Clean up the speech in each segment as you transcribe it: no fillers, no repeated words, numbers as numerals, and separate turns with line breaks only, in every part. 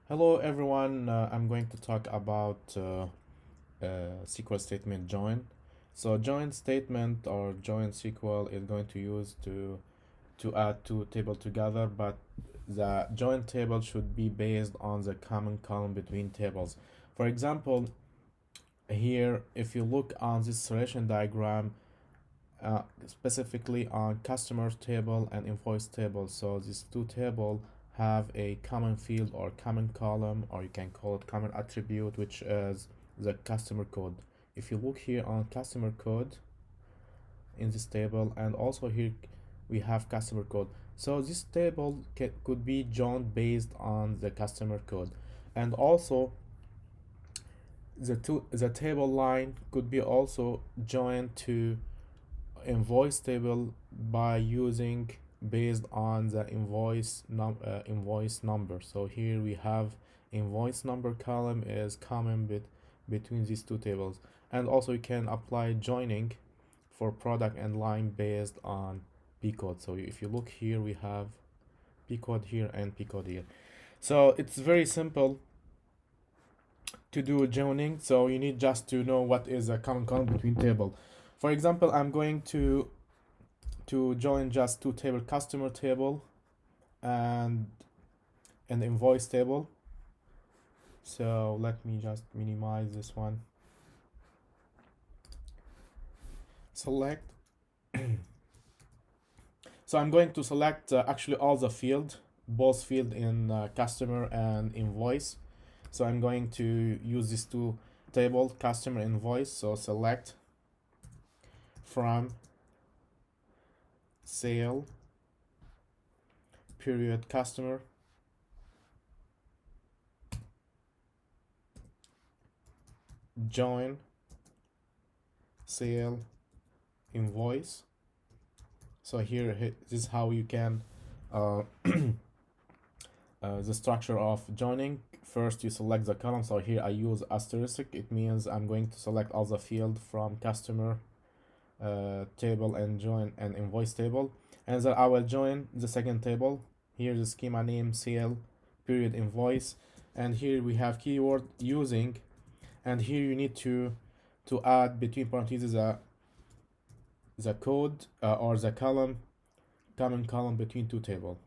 Hello everyone, I'm going to talk about SQL statement join. So join statement or join SQL is going to use to add two table together, but the join table should be based on the common column between tables. For example, here if you look on this relation diagram, specifically on customer table and invoice table. So these two tables have a common field or common column, or you can call it common attribute, which is the customer code. If you look here on customer code in this table, and also here we have customer code. So this table could be joined based on the customer code, and also the table line could be also joined to invoice table by using based on the invoice number. So here we have invoice number column is common between these two tables, and also you can apply joining for product and line based on p code. So if you look here, we have p code here and p code here. So it's very simple to do joining. So you need just to know what is a common column between table. For example, I'm going to join just two table, customer table and an invoice table. So let me just minimize this one. Select. So I'm going to select actually all the field, both field in customer and invoice. So I'm going to use these two table, customer invoice. So select from sale period customer join sale invoice. So here this is how you can the structure of joining. First you select the column. So here I use asterisk. It means I'm going to select all the field from customer table and join an invoice table, and then I will join the second table. Here's the schema name sale period invoice, and here we have keyword using, and here you need to add between parentheses the code or the common column between two table.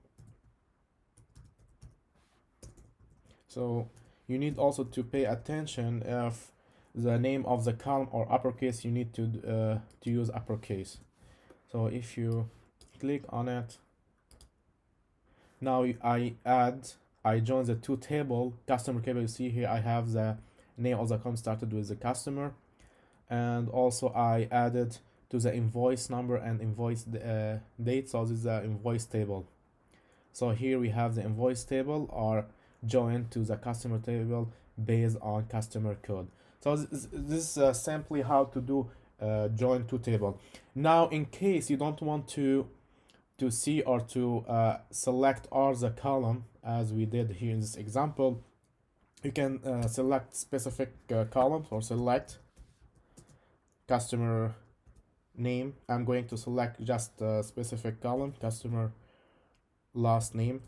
So you need also to pay attention if the name of the column or uppercase, you need to use uppercase. So if you click on it, now I join the two table customer table. You see here I have the name of the column started with the customer, and also I added to the invoice number and invoice date. So this is the invoice table. So here we have the invoice table are joined to the customer table based on customer code. So this is simply how to do join two table. Now in case you don't want to see or to select all the column as we did here in this example, you can select specific columns or select customer name. I'm going to select just a specific column, customer last name,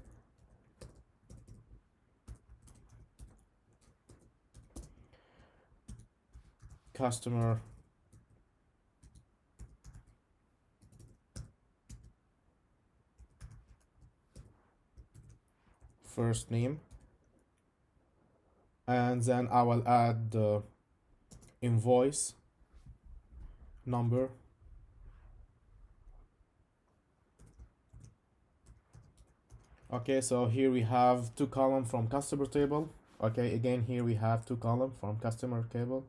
customer first name, and then I will add the invoice number, okay. So here we have two columns from customer table. Okay, again here we have two columns from customer table,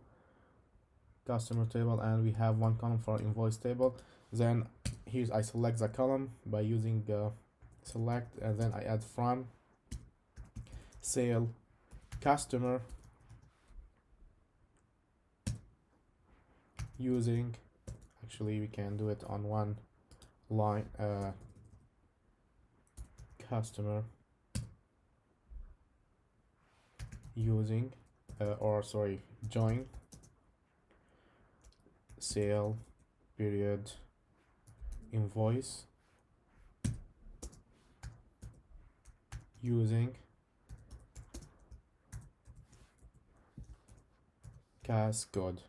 and we have one column for invoice table. Then here I select the column by using select, and then I add from sale customer using, actually we can do it on one line, customer using or sorry join sale period invoice using code.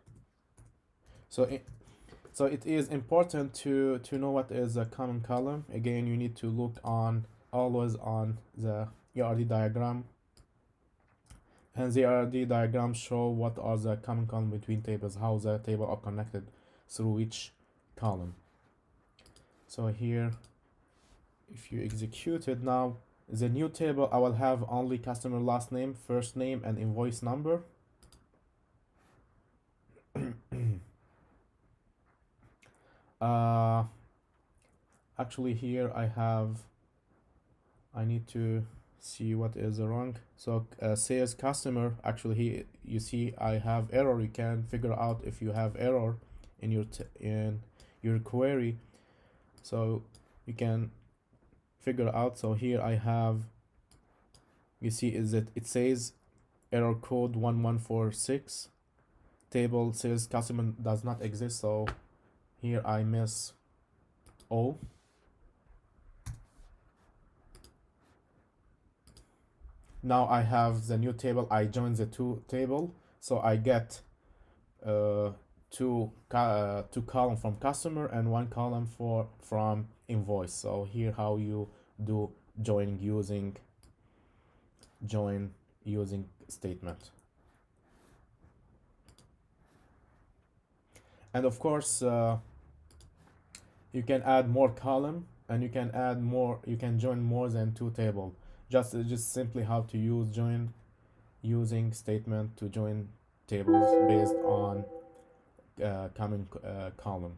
So so it is important to know what is a common column. Again, you need to look on always on the ERD diagram, and the ERD diagram show what are the common column between tables, how the table are connected through each column. So here, if you execute it now, the new table, I will have only customer last name, first name, and invoice number. uh, Actually here I need to see what is wrong. So sales customer, actually here you see I have error. You can figure out if you have error in your query, so you can figure out. So here I have, you see is that it says error code 1146, table sales customer does not exist, so here I miss O. Now I have the new table, I join the two table, so I get two column from customer and one column from invoice. So here how you do join using statement. And of course you can add more column, and you can join more than two table. Just simply how to use join using statement to join tables based on common column.